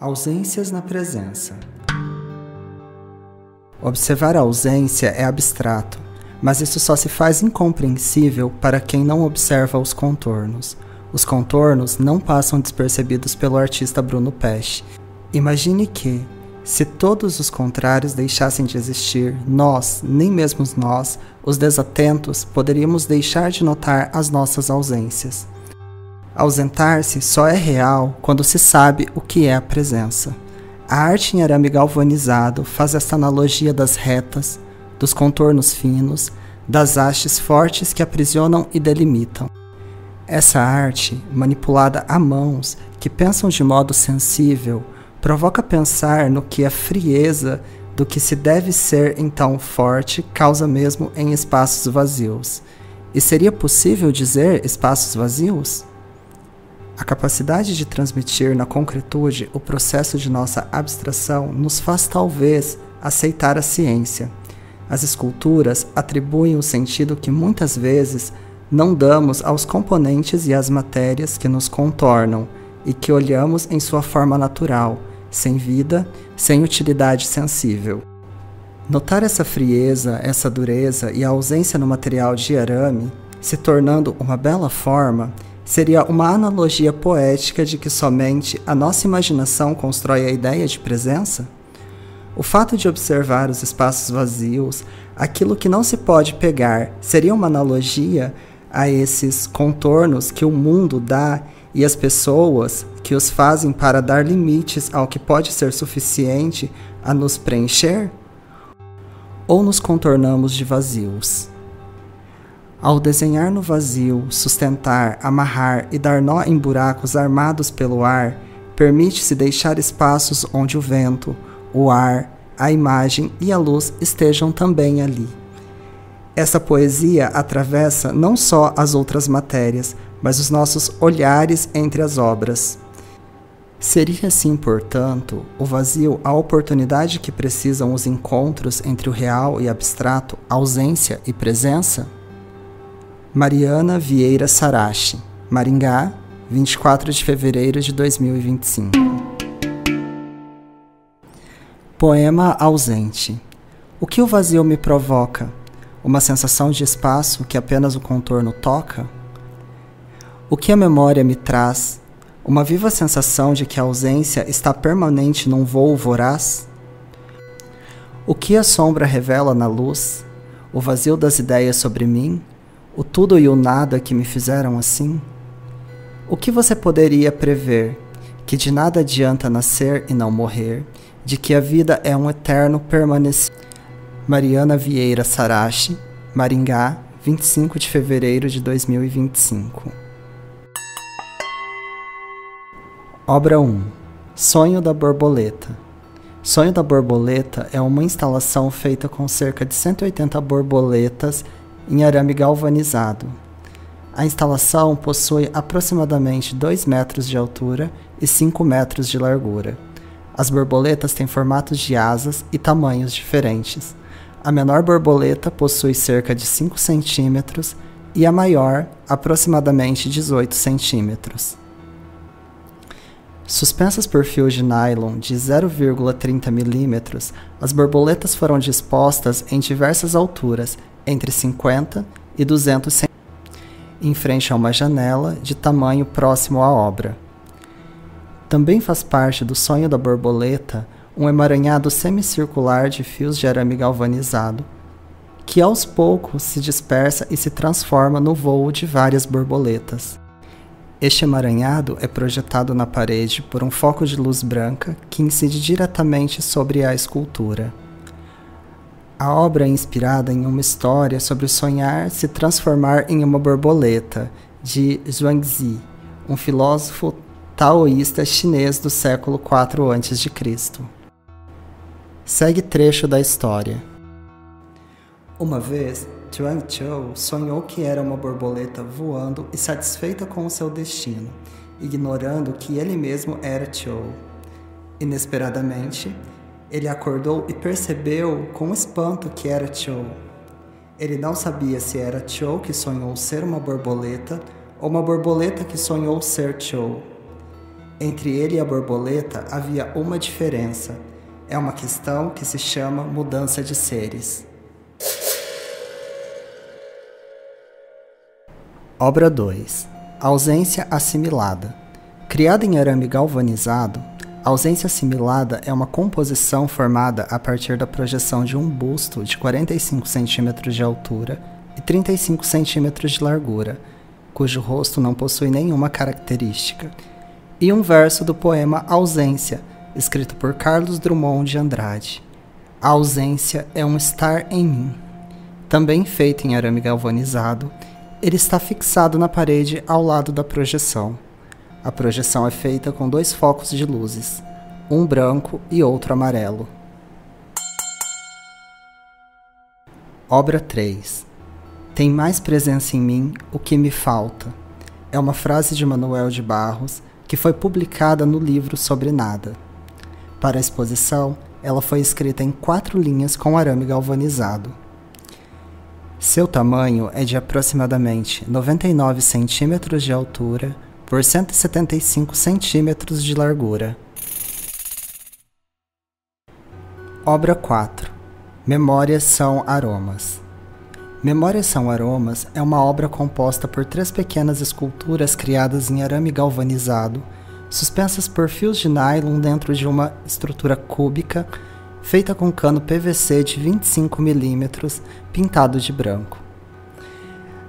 Ausências na presença. Observar a ausência é abstrato, mas isso só se faz incompreensível para quem não observa os contornos. Os contornos não passam despercebidos pelo artista Bruno Pesce. Imagine que, se todos os contrários deixassem de existir, nós, nem mesmo nós, os desatentos, poderíamos deixar de notar as nossas ausências. Ausentar-se só é real quando se sabe o que é a presença. A arte em arame galvanizado faz esta analogia das retas, dos contornos finos, das hastes fortes que aprisionam e delimitam. Essa arte, manipulada a mãos que pensam de modo sensível, provoca pensar no que a frieza do que se deve ser então forte causa mesmo em espaços vazios. E seria possível dizer espaços vazios? A capacidade de transmitir na concretude o processo de nossa abstração nos faz talvez aceitar a ciência. As esculturas atribuem o sentido que muitas vezes não damos aos componentes e às matérias que nos contornam e que olhamos em sua forma natural, sem vida, sem utilidade sensível. Notar essa frieza, essa dureza e a ausência no material de arame, se tornando uma bela forma, seria uma analogia poética de que somente a nossa imaginação constrói a ideia de presença? O fato de observar os espaços vazios, aquilo que não se pode pegar, seria uma analogia a esses contornos que o mundo dá e as pessoas que os fazem para dar limites ao que pode ser suficiente a nos preencher? Ou nos contornamos de vazios? Ao desenhar no vazio, sustentar, amarrar e dar nó em buracos armados pelo ar, permite-se deixar espaços onde o vento, o ar, a imagem e a luz estejam também ali. Essa poesia atravessa não só as outras matérias, mas os nossos olhares entre as obras. Seria assim, portanto, o vazio a oportunidade que precisam os encontros entre o real e abstrato, ausência e presença? Mariana Vieira Sarache, Maringá, 24 de fevereiro de 2025. Poema ausente. O que o vazio me provoca? Uma sensação de espaço que apenas o contorno toca? O que a memória me traz? Uma viva sensação de que a ausência está permanente num voo voraz? O que a sombra revela na luz? O vazio das ideias sobre mim? O tudo e o nada que me fizeram assim? O que você poderia prever? Que de nada adianta nascer e não morrer, de que a vida é um eterno permanecer. Mariana Vieira Sarache, Maringá, 25 de fevereiro de 2025. Obra 1. Sonho da Borboleta. Sonho da Borboleta é uma instalação feita com cerca de 180 borboletas em arame galvanizado. A instalação possui aproximadamente 2 metros de altura e 5 metros de largura. As borboletas têm formatos de asas e tamanhos diferentes. A menor borboleta possui cerca de 5 centímetros e a maior, aproximadamente 18 centímetros. Suspensas por fios de nylon de 0,30 milímetros, as borboletas foram dispostas em diversas alturas, entre 50 e 200 centímetros, em frente a uma janela de tamanho próximo à obra. Também faz parte do sonho da borboleta um emaranhado semicircular de fios de arame galvanizado, que aos poucos se dispersa e se transforma no voo de várias borboletas. Este emaranhado é projetado na parede por um foco de luz branca que incide diretamente sobre a escultura. A obra é inspirada em uma história sobre o sonhar se transformar em uma borboleta, de Zhuangzi, um filósofo taoísta chinês do século IV a.C. Segue trecho da história. Uma vez, Chuang Tzu sonhou que era uma borboleta voando e satisfeita com o seu destino, ignorando que ele mesmo era Tzu. Inesperadamente, ele acordou e percebeu com espanto que era Tzu. Ele não sabia se era Tzu que sonhou ser uma borboleta ou uma borboleta que sonhou ser Tzu. Entre ele e a borboleta havia uma diferença. É uma questão que se chama mudança de seres. Obra 2. Ausência assimilada. Criada em arame galvanizado, a ausência assimilada é uma composição formada a partir da projeção de um busto de 45 cm de altura e 35 cm de largura, cujo rosto não possui nenhuma característica, e um verso do poema Ausência, escrito por Carlos Drummond de Andrade. A ausência é um estar em mim. Também feito em arame galvanizado, ele está fixado na parede ao lado da projeção. A projeção é feita com 2 focos de luzes, um branco e outro amarelo. Obra 3. Tem mais presença em mim o que me falta. É uma frase de Manuel de Barros que foi publicada no livro Sobre Nada. Para a exposição, ela foi escrita em 4 linhas com arame galvanizado. Seu tamanho é de aproximadamente 99 centímetros de altura por 175 centímetros de largura. Obra 4. Memórias são aromas. Memórias são aromas é uma obra composta por 3 pequenas esculturas criadas em arame galvanizado, suspensas por fios de nylon dentro de uma estrutura cúbica, feita com cano PVC de 25 mm, pintado de branco.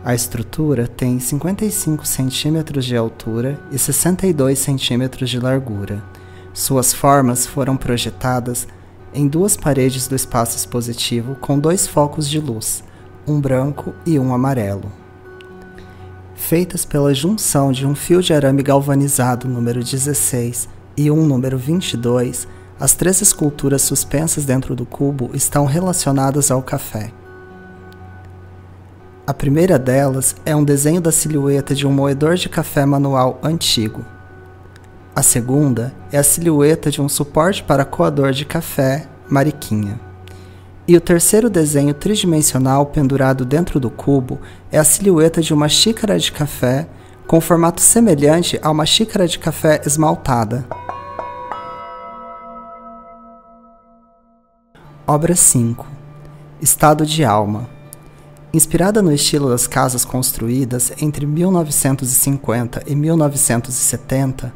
A estrutura tem 55 cm de altura e 62 cm de largura. Suas formas foram projetadas em 2 paredes do espaço expositivo com 2 focos de luz, um branco e um amarelo. Feitas pela junção de um fio de arame galvanizado número 16 e um número 22, as 3 esculturas suspensas dentro do cubo estão relacionadas ao café. A primeira delas é um desenho da silhueta de um moedor de café manual antigo. A segunda é a silhueta de um suporte para coador de café, mariquinha. E o terceiro desenho tridimensional pendurado dentro do cubo é a silhueta de uma xícara de café com formato semelhante a uma xícara de café esmaltada. Obra 5. Estado de alma. Inspirada no estilo das casas construídas entre 1950 e 1970,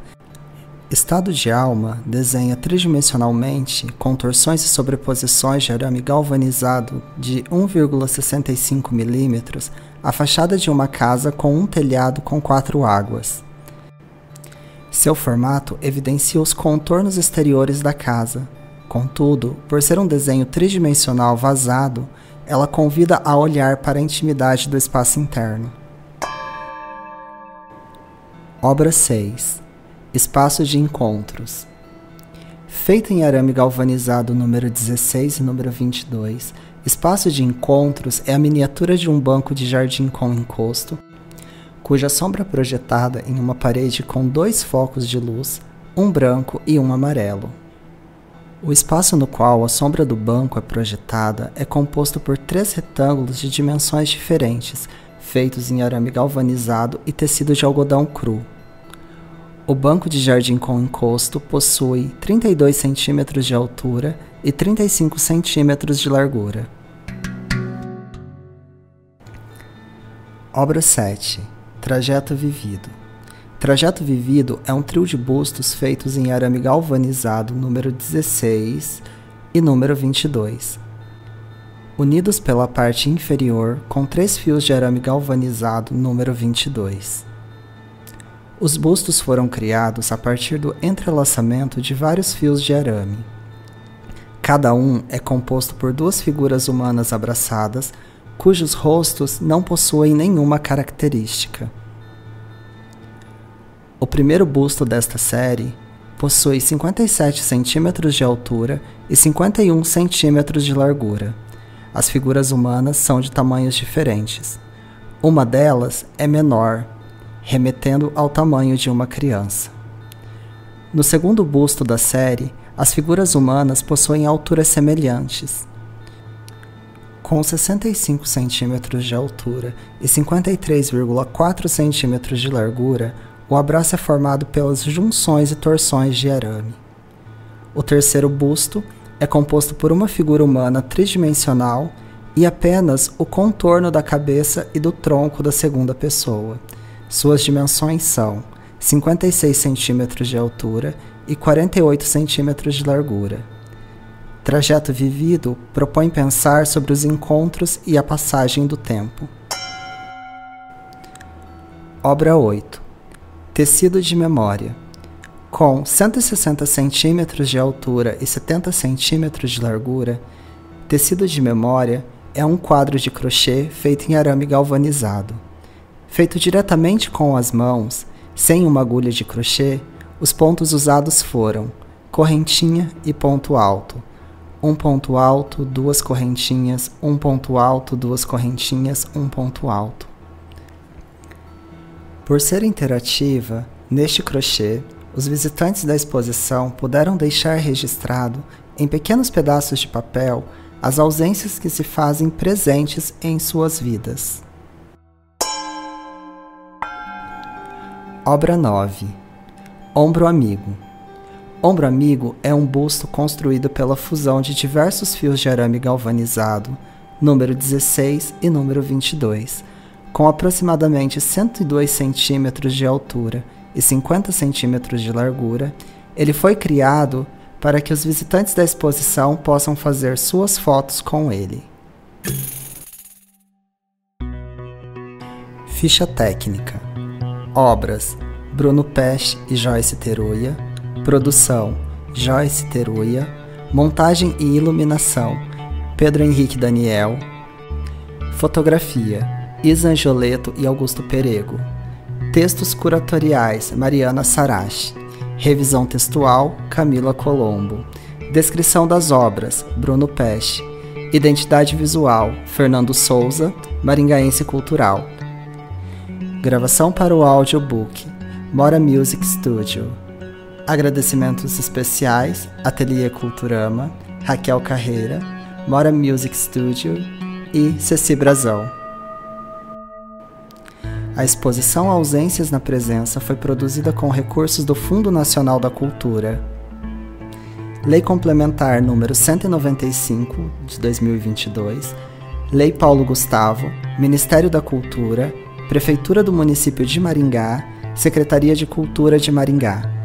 Estado de Alma desenha tridimensionalmente contorções e sobreposições de arame galvanizado de 1,65 mm a fachada de uma casa com um telhado com 4 águas. Seu formato evidencia os contornos exteriores da casa. Contudo, por ser um desenho tridimensional vazado, ela convida a olhar para a intimidade do espaço interno. Obra 6. Espaço de encontros. Feita em arame galvanizado número 16 e número 22, espaço de encontros é a miniatura de um banco de jardim com encosto, cuja sombra projetada em uma parede com 2 focos de luz, um branco e um amarelo. O espaço no qual a sombra do banco é projetada é composto por 3 retângulos de dimensões diferentes, feitos em arame galvanizado e tecido de algodão cru. O banco de jardim com encosto possui 32 cm de altura e 35 cm de largura. Obra 7. Trajeto vivido. Trajeto vivido é um trio de bustos feitos em arame galvanizado número 16 e número 22, unidos pela parte inferior com 3 fios de arame galvanizado número 22. Os bustos foram criados a partir do entrelaçamento de vários fios de arame. Cada um é composto por 2 figuras humanas abraçadas, cujos rostos não possuem nenhuma característica. O primeiro busto desta série possui 57 centímetros de altura e 51 centímetros de largura. As figuras humanas são de tamanhos diferentes. Uma delas é menor, remetendo ao tamanho de uma criança. No segundo busto da série, as figuras humanas possuem alturas semelhantes. Com 65 centímetros de altura e 53,4 centímetros de largura, O abraço é formado pelas junções e torções de arame. O terceiro busto é composto por uma figura humana tridimensional e apenas o contorno da cabeça e do tronco da segunda pessoa. Suas dimensões são 56 centímetros de altura e 48 centímetros de largura. Trajeto vivido propõe pensar sobre os encontros e a passagem do tempo. Obra 8. Tecido de memória. Com 160 centímetros de altura e 70 centímetros de largura, Tecido de memória é um quadro de crochê feito em arame galvanizado. Feito diretamente com as mãos, sem uma agulha de crochê, os pontos usados foram correntinha e ponto alto. Um ponto alto, duas correntinhas, um ponto alto, duas correntinhas, um ponto alto. Por ser interativa, neste crochê, os visitantes da exposição puderam deixar registrado, em pequenos pedaços de papel, as ausências que se fazem presentes em suas vidas. Obra 9. Ombro Amigo. Ombro Amigo é um busto construído pela fusão de diversos fios de arame galvanizado, número 16 e número 22, com aproximadamente 102 centímetros de altura e 50 centímetros de largura. Ele foi criado para que os visitantes da exposição possam fazer suas fotos com ele. Ficha técnica. Obras: Bruno Pesce e Joyce Teruya. Produção: Joyce Teruya. Montagem e iluminação: Pedro Henrique Daniel. Fotografia: Isa Angioleto e Augusto Perego. Textos curatoriais: Mariana Sarache. Revisão textual: Camila Colombo. Descrição das obras: Bruno Pesce. Identidade visual: Fernando Souza, Maringaense Cultural. Gravação para o audiobook: Mora Music Studio. Agradecimentos especiais: Ateliê Culturama, Raquel Carreira, Mora Music Studio e Ceci Brazão. A exposição Ausências na Presença foi produzida com recursos do Fundo Nacional da Cultura. Lei Complementar número 195, de 2022, Lei Paulo Gustavo, Ministério da Cultura, Prefeitura do Município de Maringá, Secretaria de Cultura de Maringá.